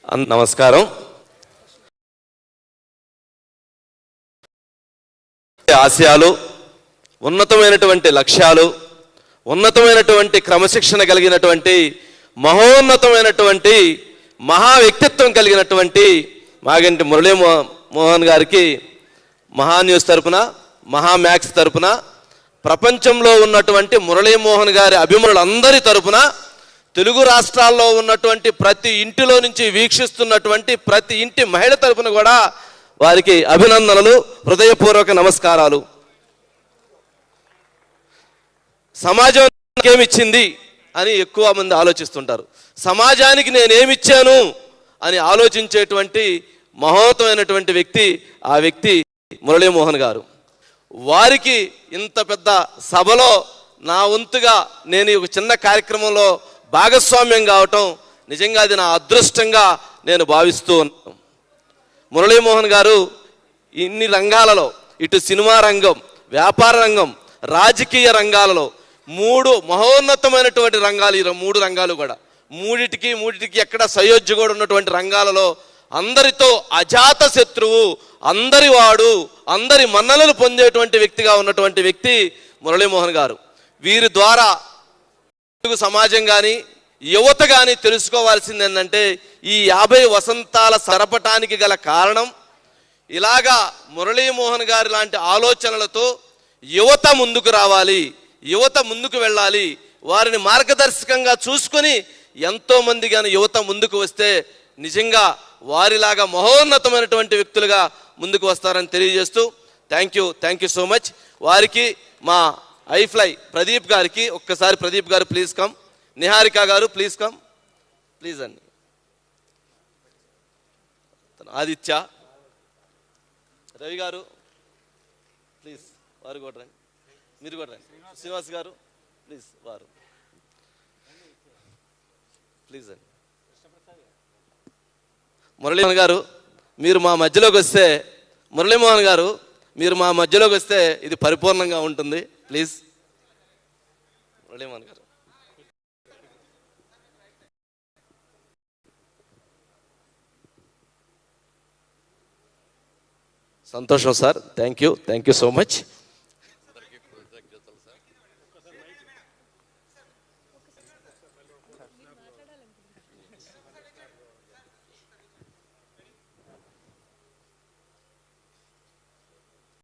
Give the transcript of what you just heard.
నమస్కారం. ఆశయాలు, ఉన్నతమైనటువంటి లక్ష్యాలు, ఉన్నతమైనటువంటి క్రమశిక్షణ కలిగినటువంటి మహోన్నతమైనటువంటి మహా వ్యక్తిత్వం కలిగినటువంటి మాగంటి మురళీ మోహన్ గారికి మహా న్యూస్ తరపున, మహా మ్యాక్స్ తరపున, ప్రపంచంలో ఉన్నటువంటి మురళీమోహన్ గారి అభిమానులందరి తరపున, తెలుగు రాష్ట్రాల్లో ఉన్నటువంటి ప్రతి ఇంటిలో నుంచి వీక్షిస్తున్నటువంటి ప్రతి ఇంటి మహిళ తరపున కూడా వారికి అభినందనలు, హృదయపూర్వక నమస్కారాలు. సమాజానికి ఏమిచ్చింది అని ఎక్కువ మంది ఆలోచిస్తుంటారు. సమాజానికి నేనేమిచ్చాను అని ఆలోచించేటువంటి మహోన్నతమైనటువంటి వ్యక్తి ఆ వ్యక్తి మురళీమోహన్ గారు. వారికి ఇంత పెద్ద సభలో నా వంతుగా నేను ఒక చిన్న కార్యక్రమంలో భాగస్వామ్యం కావటం నిజంగా అది నా అదృష్టంగా నేను భావిస్తూ ఉన్నాను. మురళీమోహన్ గారు ఇన్ని రంగాలలో, ఇటు సినిమా రంగం, వ్యాపార రంగం, రాజకీయ రంగాలలో మూడు మహోన్నతమైనటువంటి రంగాలు, ఈ మూడు రంగాలు కూడా మూడిటికి ఎక్కడ సయోధ్య కూడా ఉన్నటువంటి రంగాలలో అందరితో అజాత శత్రువు, అందరి వాడు, అందరి మన్ననలు పొందేటువంటి వ్యక్తిగా ఉన్నటువంటి వ్యక్తి మురళీమోహన్ గారు. వీరి ద్వారా తెలుగు సమాజం కానీ యువత కానీ తెలుసుకోవాల్సింది ఏంటంటే, ఈ 50 వసంతాల సరపటానికి గల కారణం ఇలాగా మురళీమోహన్ గారి లాంటి ఆలోచనలతో యువత ముందుకు రావాలి, యువత ముందుకు వెళ్ళాలి. వారిని మార్గదర్శకంగా చూసుకొని ఎంతోమంది కానీ యువత ముందుకు వస్తే నిజంగా వారిలాగా మహోన్నతమైనటువంటి వ్యక్తులుగా ముందుకు వస్తారని తెలియజేస్తూ థ్యాంక్ యూ సో మచ్. వారికి మా ఐఫ్లై ప్రదీప్ గారికి ఒక్కసారి, ప్రదీప్ గారు ప్లీజ్ కమ్, నిహారిక గారు ప్లీజ్ కమ్, ప్లీజ్ అండి, ఆదిత్య, రవి గారు ప్లీజ్, వారు కూడా రండి, మీరు కూడా రండి, శ్రీనివాస్ గారు ప్లీజ్, వారు ప్లీజ్ అండి. మురళీమోహన్ గారు మీరు మా మధ్యలోకి వస్తే, మురళీమోహన్ గారు మీరు మా మధ్యలోకి వస్తే ఇది పరిపూర్ణంగా ఉంటుంది. ప్లీజ్ మురళీమోహన్ గారు. సంతోషం sir, thank you so much.